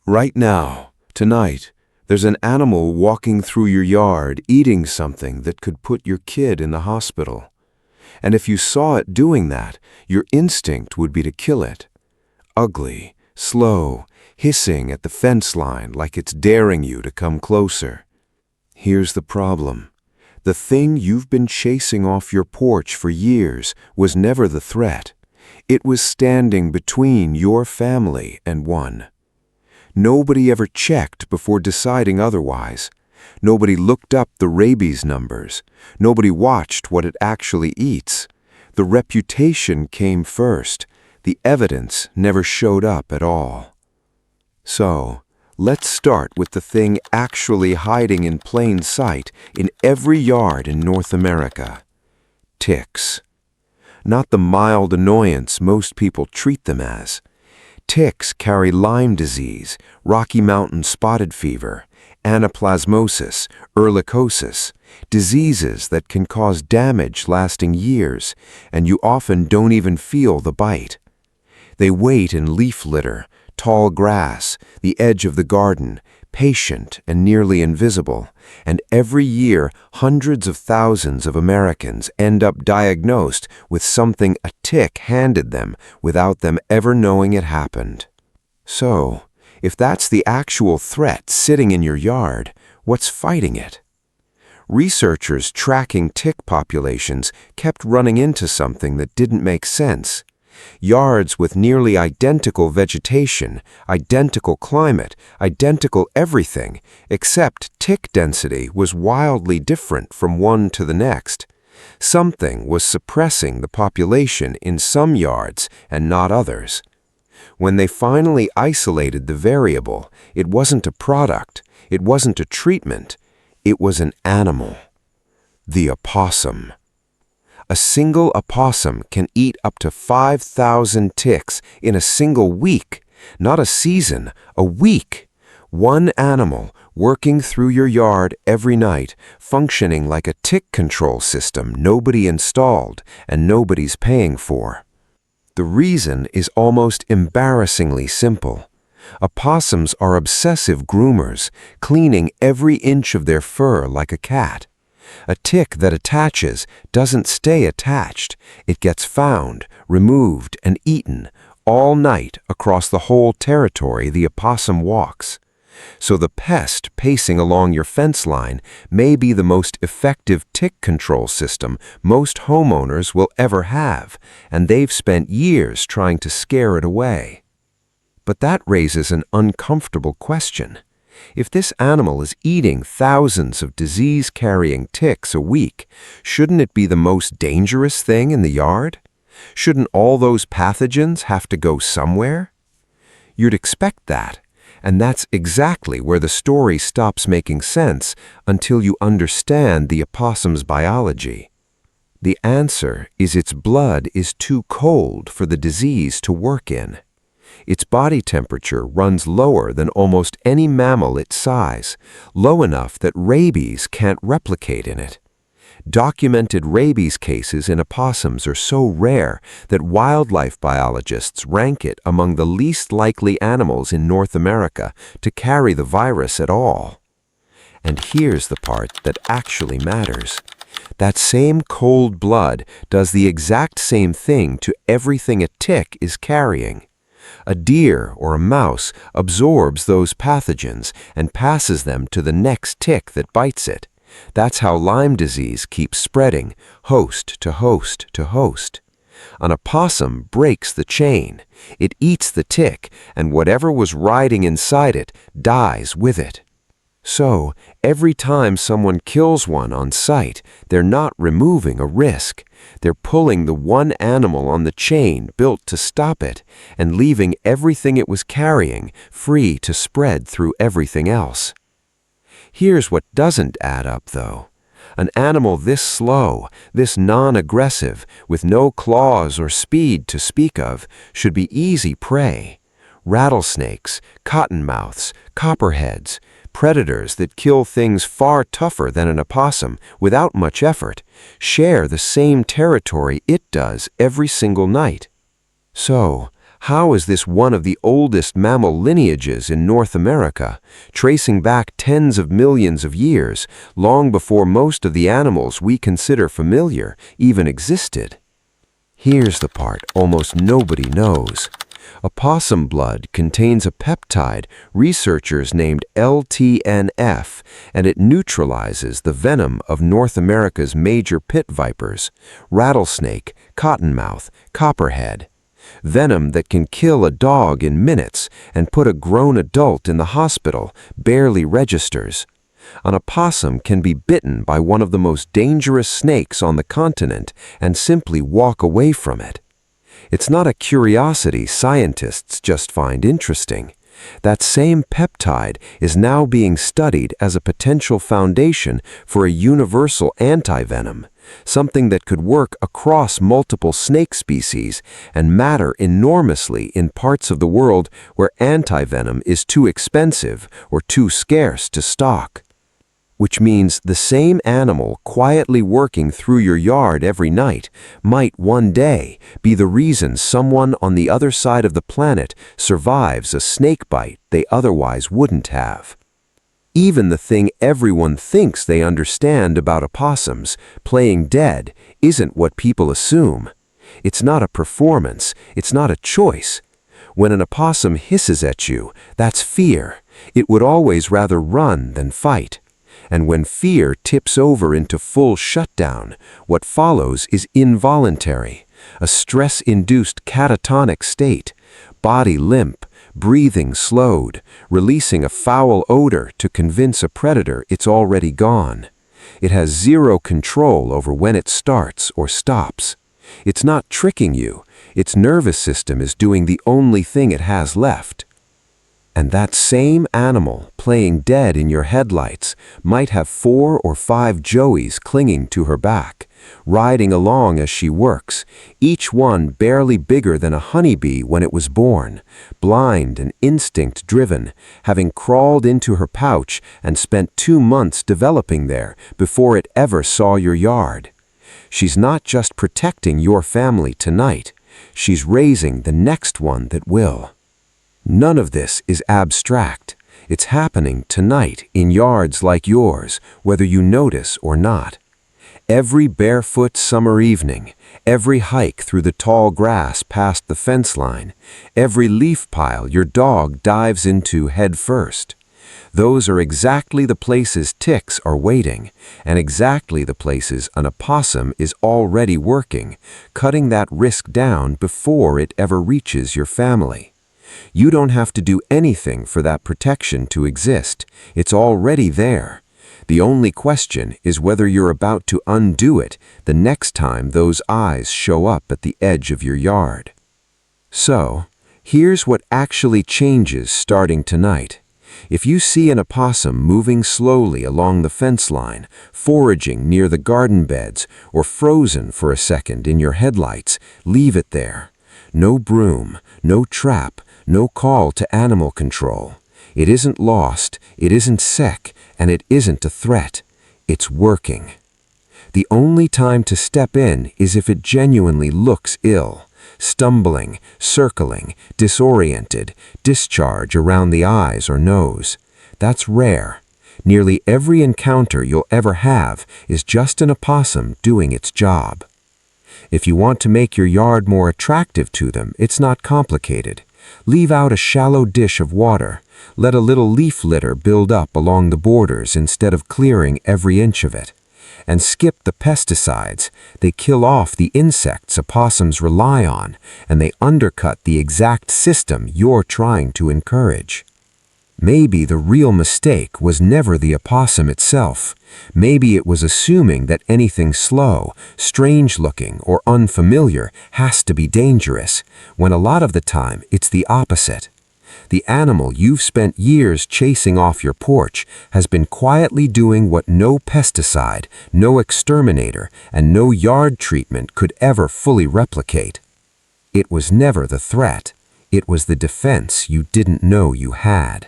Right now, tonight, there's an animal walking through your yard eating something that could put your kid in the hospital. And if you saw it doing that, your instinct would be to kill it. Ugly, slow, hissing at the fence line like it's daring you to come closer. Here's the problem. The thing you've been chasing off your porch for years was never the threat. It was standing between your family and one. Nobody ever checked before deciding otherwise. Nobody looked up the rabies numbers. Nobody watched what it actually eats. The reputation came first. The evidence never showed up at all. So, let's start with the thing actually hiding in plain sight in every yard in North America. Ticks. Not the mild annoyance most people treat them as. Ticks carry Lyme disease, Rocky Mountain spotted fever, anaplasmosis, ehrlichiosis, diseases that can cause damage lasting years, and you often don't even feel the bite. They wait in leaf litter, tall grass, the edge of the garden, patient and nearly invisible, and every year hundreds of thousands of Americans end up diagnosed with something a tick handed them without them ever knowing it happened. So, if that's the actual threat sitting in your yard, what's fighting it? Researchers tracking tick populations kept running into something that didn't make sense. Yards with nearly identical vegetation, identical climate, identical everything, except tick density was wildly different from one to the next. Something was suppressing the population in some yards and not others. When they finally isolated the variable, it wasn't a product, it wasn't a treatment, it was an animal. The opossum. A single opossum can eat up to 5,000 ticks in a single week, not a season, a week. One animal working through your yard every night, functioning like a tick control system nobody installed and nobody's paying for. The reason is almost embarrassingly simple. Opossums are obsessive groomers, cleaning every inch of their fur like a cat. A tick that attaches doesn't stay attached. It gets found, removed, and eaten all night across the whole territory the opossum walks. So the pest pacing along your fence line may be the most effective tick control system most homeowners will ever have, and they've spent years trying to scare it away. But that raises an uncomfortable question. If this animal is eating thousands of disease-carrying ticks a week, shouldn't it be the most dangerous thing in the yard? Shouldn't all those pathogens have to go somewhere? You'd expect that, and that's exactly where the story stops making sense until you understand the opossum's biology. The answer is its blood is too cold for the disease to work in. Its body temperature runs lower than almost any mammal its size, low enough that rabies can't replicate in it. Documented rabies cases in opossums are so rare that wildlife biologists rank it among the least likely animals in North America to carry the virus at all. And here's the part that actually matters. That same cold blood does the exact same thing to everything a tick is carrying. A deer or a mouse absorbs those pathogens and passes them to the next tick that bites it. That's how Lyme disease keeps spreading, host to host to host. An opossum breaks the chain. It eats the tick, and whatever was riding inside it dies with it. So, every time someone kills one on sight, they're not removing a risk. They're pulling the one animal on the chain built to stop it and leaving everything it was carrying free to spread through everything else. Here's what doesn't add up, though. An animal this slow, this non-aggressive, with no claws or speed to speak of, should be easy prey. Rattlesnakes, cottonmouths, copperheads, predators that kill things far tougher than an opossum without much effort, share the same territory it does every single night. So, How is this one of the oldest mammal lineages in North America, tracing back tens of millions of years, long before most of the animals we consider familiar even existed? Here's the part almost nobody knows. Opossum blood contains a peptide researchers named LTNF, and it neutralizes the venom of North America's major pit vipers, rattlesnake, cottonmouth, copperhead. Venom that can kill a dog in minutes and put a grown adult in the hospital barely registers. An opossum can be bitten by one of the most dangerous snakes on the continent and simply walk away from it. It's not a curiosity scientists just find interesting. That same peptide is now being studied as a potential foundation for a universal antivenom, something that could work across multiple snake species and matter enormously in parts of the world where antivenom is too expensive or too scarce to stock. Which means the same animal quietly working through your yard every night might one day be the reason someone on the other side of the planet survives a snake bite they otherwise wouldn't have. Even the thing everyone thinks they understand about opossums, playing dead, isn't what people assume. It's not a performance, it's not a choice. When an opossum hisses at you, that's fear. It would always rather run than fight. And when fear tips over into full shutdown, what follows is involuntary, a stress-induced catatonic state, body limp, breathing slowed, releasing a foul odor to convince a predator it's already gone. It has zero control over when it starts or stops. It's not tricking you. Its nervous system is doing the only thing it has left. And that same animal playing dead in your headlights might have 4 or 5 joeys clinging to her back, riding along as she works, each one barely bigger than a honeybee when it was born, blind and instinct-driven, having crawled into her pouch and spent 2 months developing there before it ever saw your yard. She's not just protecting your family tonight, she's raising the next one that will. None of this is abstract. It's happening tonight in yards like yours, whether you notice or not. Every barefoot summer evening, every hike through the tall grass past the fence line, every leaf pile your dog dives into head first. Those are exactly the places ticks are waiting, and exactly the places an opossum is already working, cutting that risk down before it ever reaches your family. You don't have to do anything for that protection to exist. It's already there. The only question is whether you're about to undo it the next time those eyes show up at the edge of your yard. So, here's what actually changes starting tonight. If you see an opossum moving slowly along the fence line, foraging near the garden beds, or frozen for a second in your headlights, leave it there. No broom, no trap, no call to animal control. It isn't lost, it isn't sick, and it isn't a threat. It's working. The only time to step in is if it genuinely looks ill, stumbling, circling, disoriented, discharge around the eyes or nose. That's rare. Nearly every encounter you'll ever have is just an opossum doing its job. If you want to make your yard more attractive to them, it's not complicated. Leave out a shallow dish of water. Let a little leaf litter build up along the borders instead of clearing every inch of it. And skip the pesticides. They kill off the insects opossums rely on, and they undercut the exact system you're trying to encourage. Maybe the real mistake was never the opossum itself. Maybe it was assuming that anything slow, strange-looking, or unfamiliar has to be dangerous, when a lot of the time it's the opposite. The animal you've spent years chasing off your porch has been quietly doing what no pesticide, no exterminator, and no yard treatment could ever fully replicate. It was never the threat. It was the defense you didn't know you had.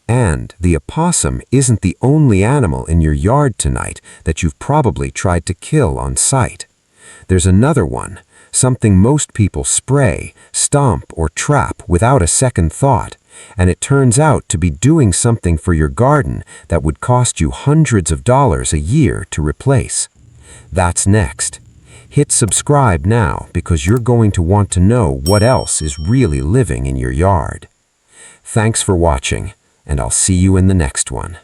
And the opossum isn't the only animal in your yard tonight that you've probably tried to kill on sight. There's another one, something most people spray, stomp, or trap without a second thought, and it turns out to be doing something for your garden that would cost you hundreds of dollars a year to replace. That's next. Hit subscribe now because you're going to want to know what else is really living in your yard. Thanks for watching, and I'll see you in the next one.